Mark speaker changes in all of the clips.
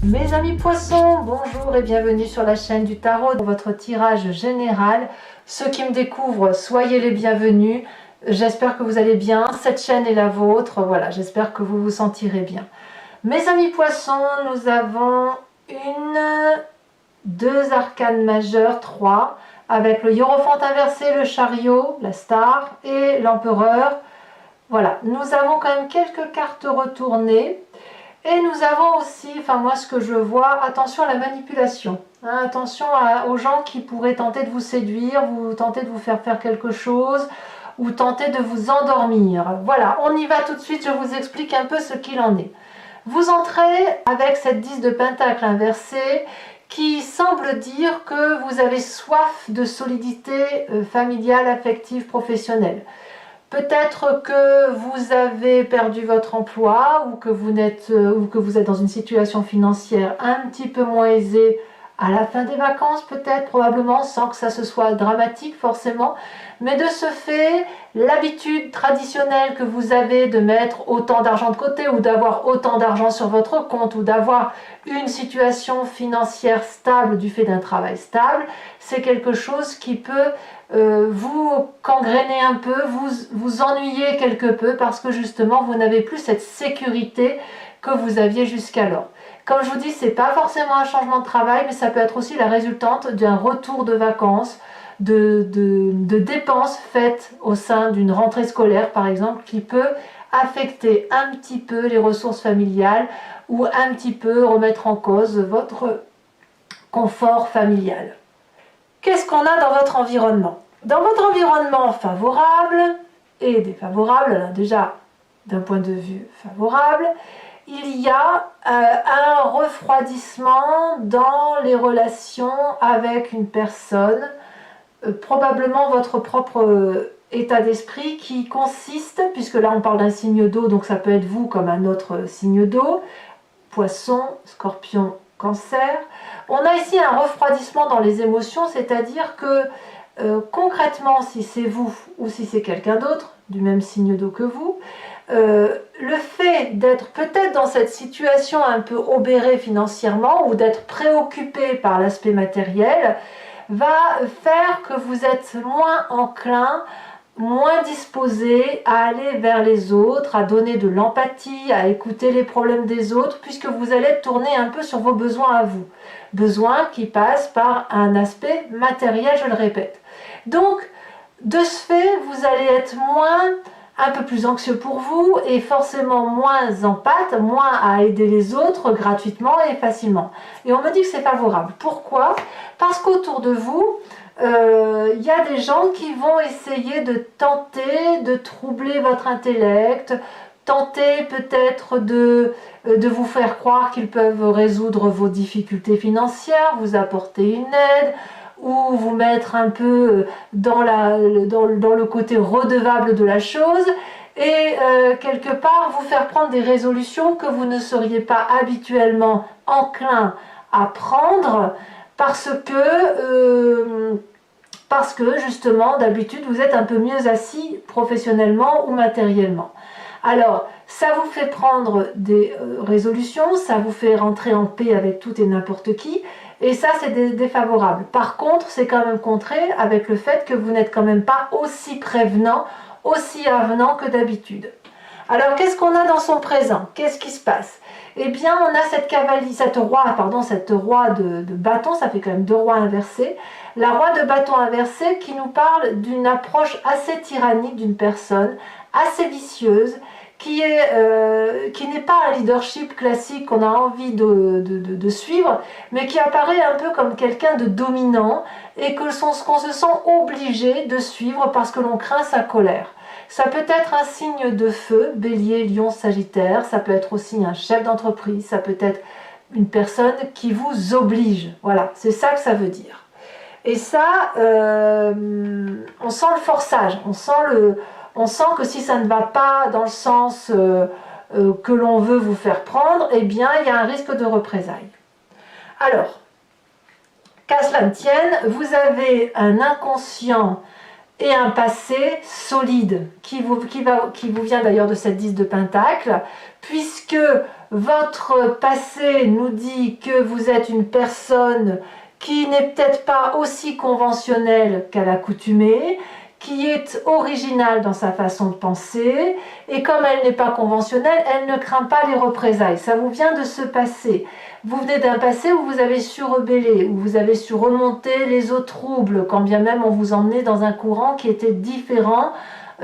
Speaker 1: Mes amis poissons, bonjour et bienvenue sur la chaîne du tarot, dans votre tirage général. Ceux qui me découvrent, soyez les bienvenus. J'espère que vous allez bien, cette chaîne est la vôtre, voilà, j'espère que vous vous sentirez bien. Mes amis poissons, nous avons deux arcanes majeures, 3, avec le hiérophante inversé, le chariot, la star et l'empereur. Voilà, nous avons quand même quelques cartes retournées. Et nous avons aussi, enfin moi ce que je vois, attention à la manipulation, hein, attention aux gens qui pourraient tenter de vous séduire, tenter de vous faire faire quelque chose, ou tenter de vous endormir. Voilà, on y va tout de suite, je vous explique un peu ce qu'il en est. Vous entrez avec cette 10 de pentacle inversée qui semble dire que vous avez soif de solidité familiale, affective, professionnelle. Peut-être que vous avez perdu votre emploi ou que vous êtes dans une situation financière un petit peu moins aisée à la fin des vacances, peut-être, probablement, sans que ça se soit dramatique forcément. Mais de ce fait, l'habitude traditionnelle que vous avez de mettre autant d'argent de côté ou d'avoir autant d'argent sur votre compte ou d'avoir une situation financière stable du fait d'un travail stable, c'est quelque chose qui peut vous gangréner un peu, vous ennuyer quelque peu parce que justement vous n'avez plus cette sécurité que vous aviez jusqu'alors. Comme je vous dis, ce n'est pas forcément un changement de travail, mais ça peut être aussi la résultante d'un retour de vacances, de dépenses faites au sein d'une rentrée scolaire par exemple, qui peut affecter un petit peu les ressources familiales ou un petit peu remettre en cause votre confort familial. Qu'est-ce qu'on a dans votre environnement? Dans votre environnement favorable et défavorable, alors déjà d'un point de vue favorable, il y a un refroidissement dans les relations avec une personne, probablement votre propre état d'esprit qui consiste, puisque là on parle d'un signe d'eau, donc ça peut être vous comme un autre signe d'eau, Poisson, Scorpion, Cancer. On a ici un refroidissement dans les émotions, c'est-à-dire que concrètement, si c'est vous ou si c'est quelqu'un d'autre, du même signe d'eau que vous, le fait d'être peut-être dans cette situation un peu obérée financièrement ou d'être préoccupé par l'aspect matériel va faire que vous êtes moins enclin, moins disposé à aller vers les autres, à donner de l'empathie, à écouter les problèmes des autres, puisque vous allez tourner un peu sur vos besoins à vous. Besoins qui passent par un aspect matériel, je le répète. Donc, de ce fait, vous allez être un peu plus anxieux pour vous et forcément moins empathe, moins à aider les autres gratuitement et facilement. Et on me dit que c'est favorable. Pourquoi? Parce qu'autour de vous, y a des gens qui vont essayer de tenter de troubler votre intellect, tenter peut-être de vous faire croire qu'ils peuvent résoudre vos difficultés financières, vous apporter une aide, ou vous mettre un peu dans le côté redevable de la chose, et quelque part vous faire prendre des résolutions que vous ne seriez pas habituellement enclin à prendre, parce que justement d'habitude vous êtes un peu mieux assis professionnellement ou matériellement. Alors ça vous fait prendre des résolutions, ça vous fait rentrer en paix avec tout et n'importe qui, et ça c'est défavorable. Par contre c'est quand même contré avec le fait que vous n'êtes quand même pas aussi prévenant, aussi avenant que d'habitude. Alors qu'est-ce qu'on a dans son présent? Qu'est-ce qui se passe? Eh bien on a cette roi de bâton, ça fait quand même deux rois inversés. La roi de bâton inversé qui nous parle d'une approche assez tyrannique d'une personne, assez vicieuse, qui n'est pas un leadership classique qu'on a envie de suivre, mais qui apparaît un peu comme quelqu'un de dominant et qu'on se sent obligé de suivre parce que l'on craint sa colère. Ça peut être un signe de feu, Bélier, Lion, Sagittaire, ça peut être aussi un chef d'entreprise, ça peut être une personne qui vous oblige. Voilà, c'est ça que ça veut dire. Et ça, on sent le forçage, on sent que si ça ne va pas dans le sens que l'on veut vous faire prendre, eh bien il y a un risque de représailles. Alors, qu'à cela ne tienne, vous avez un inconscient et un passé solide qui vous vient d'ailleurs de cette 10 de Pentacle, puisque Votre passé nous dit que vous êtes une personne qui n'est peut-être pas aussi conventionnelle qu'à l'accoutumée, qui est originale dans sa façon de penser, et comme elle n'est pas conventionnelle, elle ne craint pas les représailles. Ça vous vient de ce passé. Vous venez d'un passé où vous avez su rebeller, où vous avez su remonter les eaux troubles, quand bien même on vous emmenait dans un courant qui était différent.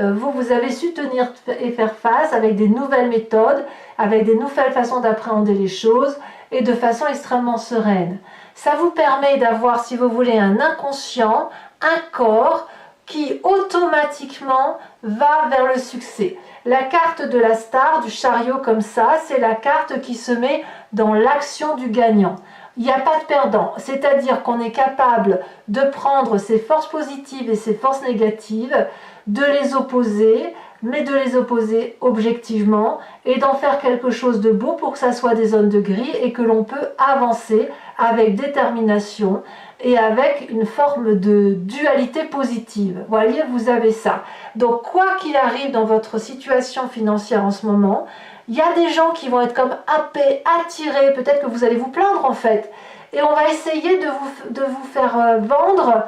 Speaker 1: Vous avez su tenir et faire face avec des nouvelles méthodes, avec des nouvelles façons d'appréhender les choses, et de façon extrêmement sereine. Ça vous permet d'avoir, si vous voulez, un inconscient, un corps, qui automatiquement va vers le succès. La carte de la star, du chariot comme ça, c'est la carte qui se met dans l'action du gagnant. Il n'y a pas de perdant, c'est-à-dire qu'on est capable de prendre ses forces positives et ses forces négatives, de les opposer, mais de les opposer objectivement et d'en faire quelque chose de beau pour que ça soit des zones de gris et que l'on peut avancer avec détermination et avec une forme de dualité positive. Voyez, vous avez ça. Donc, quoi qu'il arrive dans votre situation financière en ce moment, il y a des gens qui vont être comme happés, attirés, peut-être que vous allez vous plaindre en fait, et on va essayer de vous faire vendre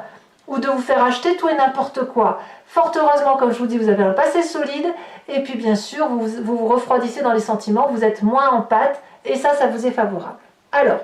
Speaker 1: ou de vous faire acheter tout et n'importe quoi. Fort heureusement, comme je vous dis, vous avez un passé solide, et puis bien sûr, vous refroidissez dans les sentiments, vous êtes moins en pâte, et ça vous est favorable. Alors,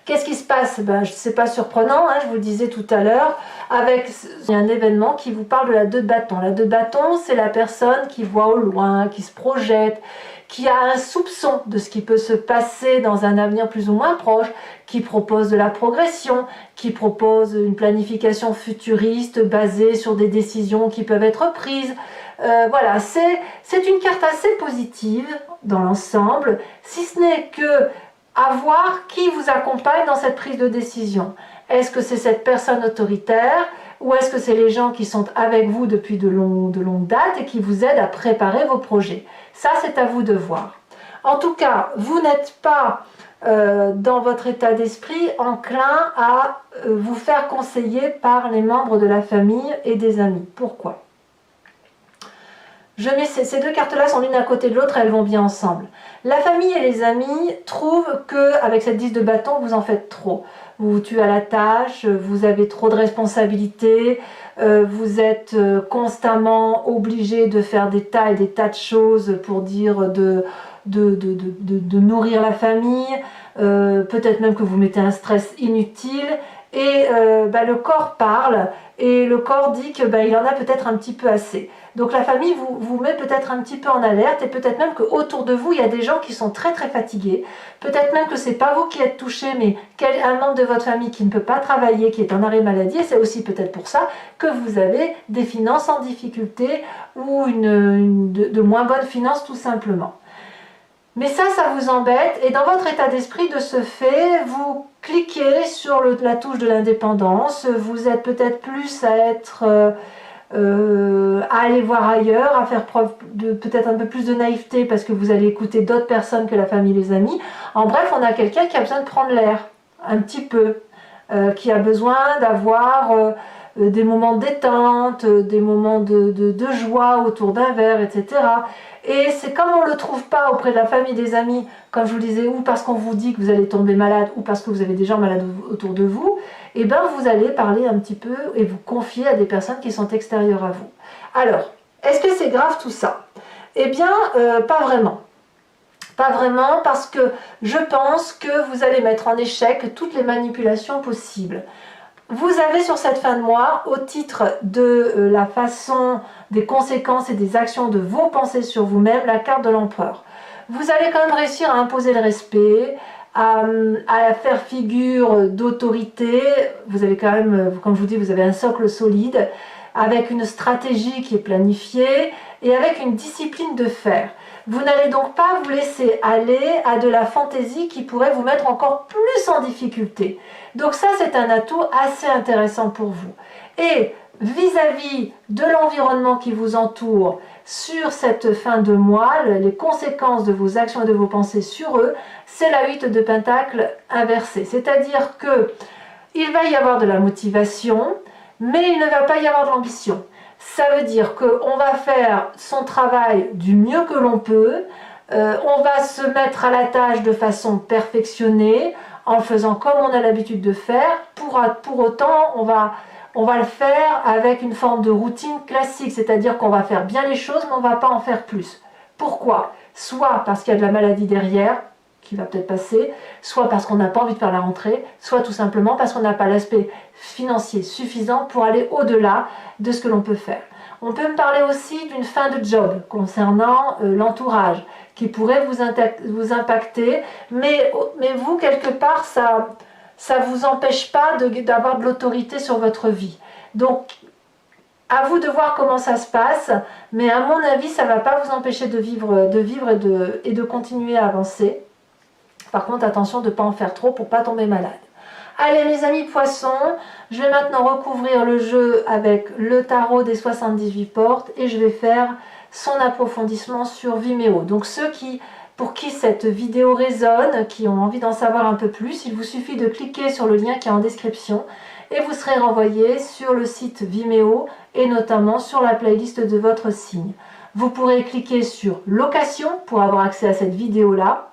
Speaker 1: qu'est-ce qui se passe? C'est pas surprenant, je vous le disais tout à l'heure, avec un événement qui vous parle de la 2 de bâton. La 2 de bâton, c'est la personne qui voit au loin, qui se projette, qui a un soupçon de ce qui peut se passer dans un avenir plus ou moins proche, qui propose de la progression, qui propose une planification futuriste basée sur des décisions qui peuvent être prises. Voilà, c'est une carte assez positive dans l'ensemble, si ce n'est que à voir qui vous accompagne dans cette prise de décision. Est-ce que c'est cette personne autoritaire ou est-ce que c'est les gens qui sont avec vous depuis de longues dates et qui vous aident à préparer vos projets? Ça, c'est à vous de voir. En tout cas, vous n'êtes pas dans votre état d'esprit enclin à vous faire conseiller par les membres de la famille et des amis. Pourquoi? Je mets ces 2 cartes-là sont l'une à côté de l'autre, elles vont bien ensemble. La famille et les amis trouvent qu'avec cette 10 de bâton, vous en faites trop. Vous vous tuez à la tâche, vous avez trop de responsabilités, vous êtes constamment obligé de faire des tas et des tas de choses pour dire de nourrir la famille, peut-être même que vous mettez un stress inutile, et le corps parle, et le corps dit que il en a peut-être un petit peu assez. Donc la famille vous met peut-être un petit peu en alerte, et peut-être même qu'autour de vous, il y a des gens qui sont très très fatigués. Peut-être même que c'est pas vous qui êtes touché, mais un membre de votre famille qui ne peut pas travailler, qui est en arrêt maladie, et c'est aussi peut-être pour ça que vous avez des finances en difficulté, ou de moins bonnes finances tout simplement. Mais ça vous embête, et dans votre état d'esprit, de ce fait, vous cliquez sur la touche de l'indépendance, vous êtes peut-être plus à être... à aller voir ailleurs, à faire preuve de peut-être un peu plus de naïveté parce que vous allez écouter d'autres personnes que la famille, les amis. En bref, on a quelqu'un qui a besoin de prendre l'air, un petit peu, qui a besoin d'avoir des moments de détente, des moments de joie autour d'un verre, etc. Et c'est comme on ne le trouve pas auprès de la famille, des amis, comme je vous le disais, ou parce qu'on vous dit que vous allez tomber malade, ou parce que vous avez des gens malades autour de vous, et vous allez parler un petit peu et vous confier à des personnes qui sont extérieures à vous. Alors, est-ce que c'est grave tout ça? Eh bien, pas vraiment. Pas vraiment, parce que je pense que vous allez mettre en échec toutes les manipulations possibles. Vous avez sur cette fin de mois, au titre de la façon, des conséquences et des actions de vos pensées sur vous-même, la carte de l'empereur. Vous allez quand même réussir à imposer le respect, à faire figure d'autorité. Vous avez quand même, comme je vous dis, vous avez un socle solide, avec une stratégie qui est planifiée et avec une discipline de fer. Vous n'allez donc pas vous laisser aller à de la fantaisie qui pourrait vous mettre encore plus en difficulté. Donc ça, c'est un atout assez intéressant pour vous. Et vis-à-vis de l'environnement qui vous entoure sur cette fin de mois, les conséquences de vos actions et de vos pensées sur eux, c'est la 8 de Pentacle inversée. C'est-à-dire que il va y avoir de la motivation, mais il ne va pas y avoir de l'ambition. Ça veut dire qu'on va faire son travail du mieux que l'on peut, On va se mettre à la tâche de façon perfectionnée, en le faisant comme on a l'habitude de faire. Pour autant, on va le faire avec une forme de routine classique, c'est-à-dire qu'on va faire bien les choses, mais on ne va pas en faire plus. Pourquoi? Soit parce qu'il y a de la maladie derrière, qui va peut-être passer, soit parce qu'on n'a pas envie de faire la rentrée, soit tout simplement parce qu'on n'a pas l'aspect financier suffisant pour aller au-delà de ce que l'on peut faire. On peut me parler aussi d'une fin de job concernant l'entourage qui pourrait vous impacter, mais vous, quelque part, ça ne vous empêche pas d'avoir de l'autorité sur votre vie. Donc, à vous de voir comment ça se passe, mais à mon avis, ça ne va pas vous empêcher de vivre et de continuer à avancer. Par contre, attention de ne pas en faire trop pour ne pas tomber malade. Allez mes amis poissons, je vais maintenant recouvrir le jeu avec le tarot des 78 portes et je vais faire son approfondissement sur Vimeo. Donc ceux pour qui cette vidéo résonne, qui ont envie d'en savoir un peu plus, il vous suffit de cliquer sur le lien qui est en description et vous serez renvoyé sur le site Vimeo et notamment sur la playlist de votre signe. Vous pourrez cliquer sur location pour avoir accès à cette vidéo-là.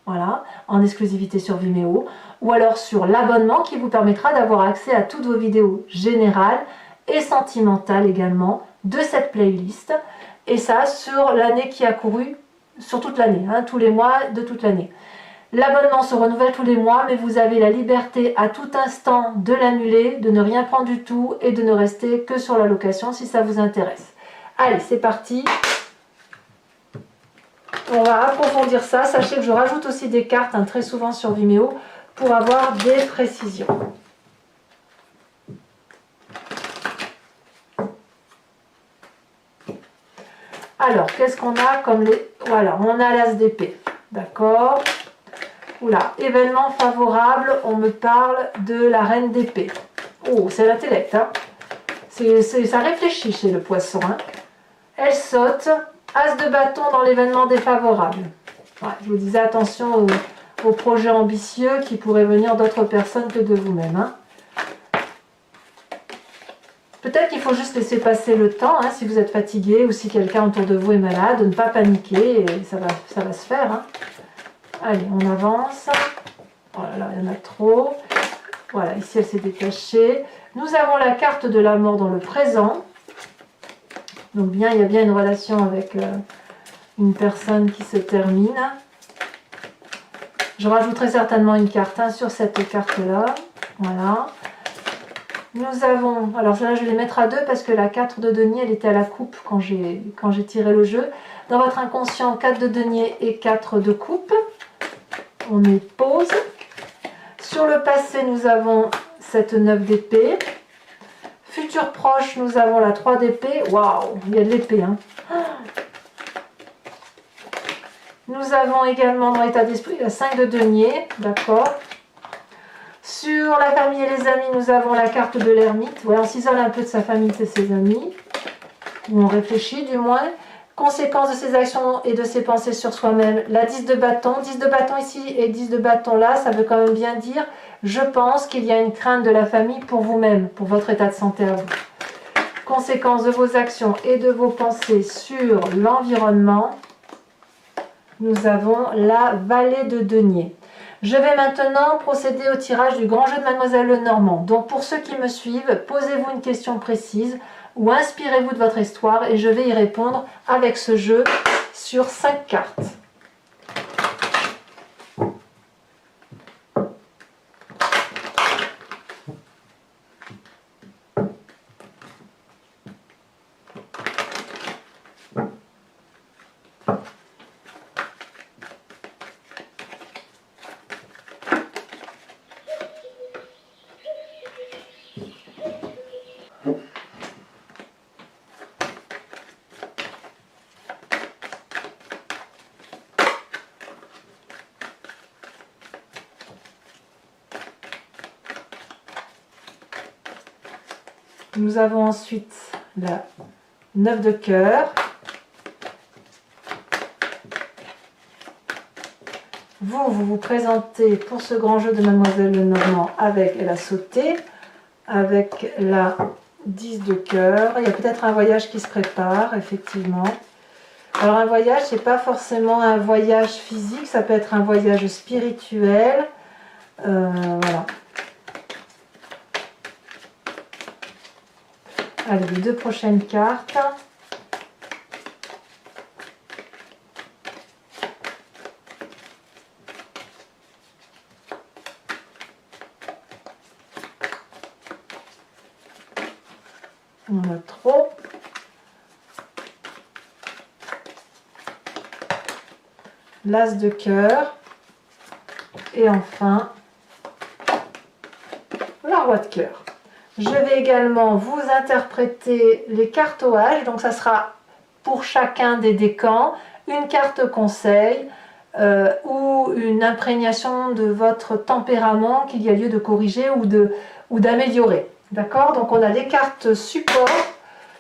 Speaker 1: Voilà, en exclusivité sur Vimeo, ou alors sur l'abonnement qui vous permettra d'avoir accès à toutes vos vidéos générales et sentimentales également de cette playlist, et ça sur l'année qui a couru, sur toute l'année, hein, tous les mois de toute l'année. L'abonnement se renouvelle tous les mois, mais vous avez la liberté à tout instant de l'annuler, de ne rien prendre du tout et de ne rester que sur la location si ça vous intéresse. Allez, c'est parti! On va approfondir ça. Sachez que je rajoute aussi des cartes très souvent sur Vimeo pour avoir des précisions. Alors, qu'est-ce qu'on a comme les... Voilà, on a l'as d'épée. D'accord. Oula, événement favorable, on me parle de la reine d'épée. Oh, c'est l'intellect, hein. Ça réfléchit chez le poisson, hein. Elle saute... As de bâton dans l'événement défavorable. Ouais, je vous disais attention aux projets ambitieux qui pourraient venir d'autres personnes que de vous-même. Hein. Peut-être qu'il faut juste laisser passer le temps, hein, si vous êtes fatigué ou si quelqu'un autour de vous est malade, de ne pas paniquer, et ça va se faire. Hein. Allez, on avance. Oh là là, il y en a trop. Voilà, ici elle s'est détachée. Nous avons la carte de la mort dans le présent. Donc il y a bien une relation avec une personne qui se termine. Je rajouterai certainement une carte sur cette carte-là. Voilà. Nous avons, alors là je vais les mettre à deux parce que la 4 de denier, elle était à la coupe quand j'ai tiré le jeu. Dans votre inconscient, 4 de denier et 4 de coupe. On met pause. Sur le passé, nous avons cette 9 d'épée. Futur proche, nous avons la 3 d'épée. Waouh, il y a de l'épée. Hein. Nous avons également dans l'état d'esprit la 5 de denier. D'accord. Sur la famille et les amis, nous avons la carte de l'ermite. Voilà, on s'isole un peu de sa famille et de ses amis. Ou on réfléchit du moins. Conséquence de ses actions et de ses pensées sur soi-même. La 10 de bâton. 10 de bâton ici et 10 de bâton là, ça veut quand même bien dire... Je pense qu'il y a une crainte de la famille pour vous-même, pour votre état de santé à vous. Conséquence de vos actions et de vos pensées sur l'environnement, nous avons la vallée de denier. Je vais maintenant procéder au tirage du grand jeu de Mademoiselle Lenormand. Donc pour ceux qui me suivent, posez-vous une question précise ou inspirez-vous de votre histoire et je vais y répondre avec ce jeu sur 5 cartes. Nous avons ensuite la 9 de cœur. Vous vous présentez pour ce grand jeu de Mademoiselle Lenormand avec, elle a sauté, avec la 10 de cœur. Il y a peut-être un voyage qui se prépare, effectivement. Alors un voyage, c'est pas forcément un voyage physique, ça peut être un voyage spirituel. Voilà. Allez, les deux prochaines cartes. On a trop. L'as de cœur. Et enfin, la roi de cœur. Je vais également vous interpréter les cartes OH. Donc ça sera pour chacun des décans une carte conseil ou une imprégnation de votre tempérament qu'il y a lieu de corriger ou d'améliorer. D'accord? Donc on a des cartes support,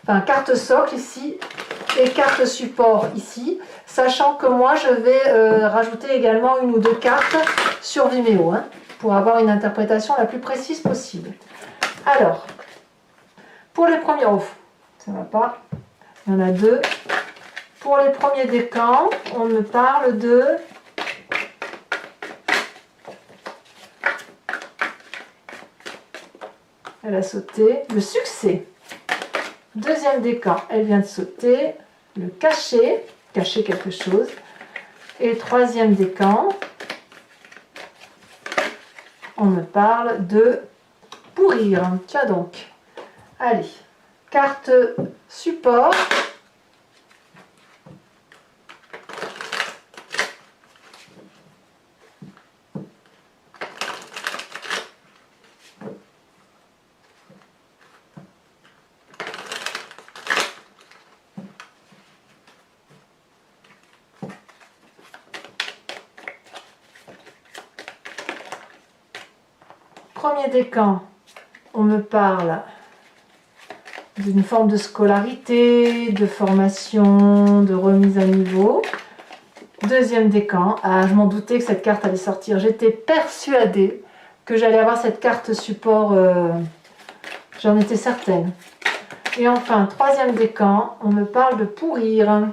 Speaker 1: enfin carte socle ici et carte support ici, sachant que moi je vais rajouter également une ou deux cartes sur Vimeo pour avoir une interprétation la plus précise possible. Alors, pour les premiers, ça va pas, il y en a deux. Pour les premiers décans, on me parle de elle a sauté, le succès. Deuxième décan, elle vient de sauter, le cacher, cacher quelque chose. Et troisième décan, on me parle de pourrir. Tiens donc. Allez, carte support. Premier décan, on me parle d'une forme de scolarité, de formation, de remise à niveau. Deuxième décan, je m'en doutais que cette carte allait sortir. J'étais persuadée que j'allais avoir cette carte support, j'en étais certaine. Et enfin, troisième décan, on me parle de pourrir.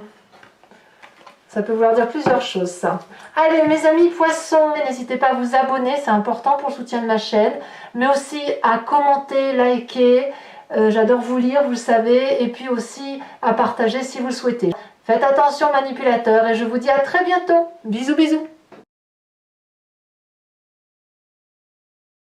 Speaker 1: Ça peut vouloir dire plusieurs choses, ça. Allez, mes amis poissons, n'hésitez pas à vous abonner, c'est important pour le soutien de ma chaîne, mais aussi à commenter, liker. J'adore vous lire, vous le savez, et puis aussi à partager si vous le souhaitez. Faites attention, manipulateurs, et je vous dis à très bientôt. Bisous, bisous.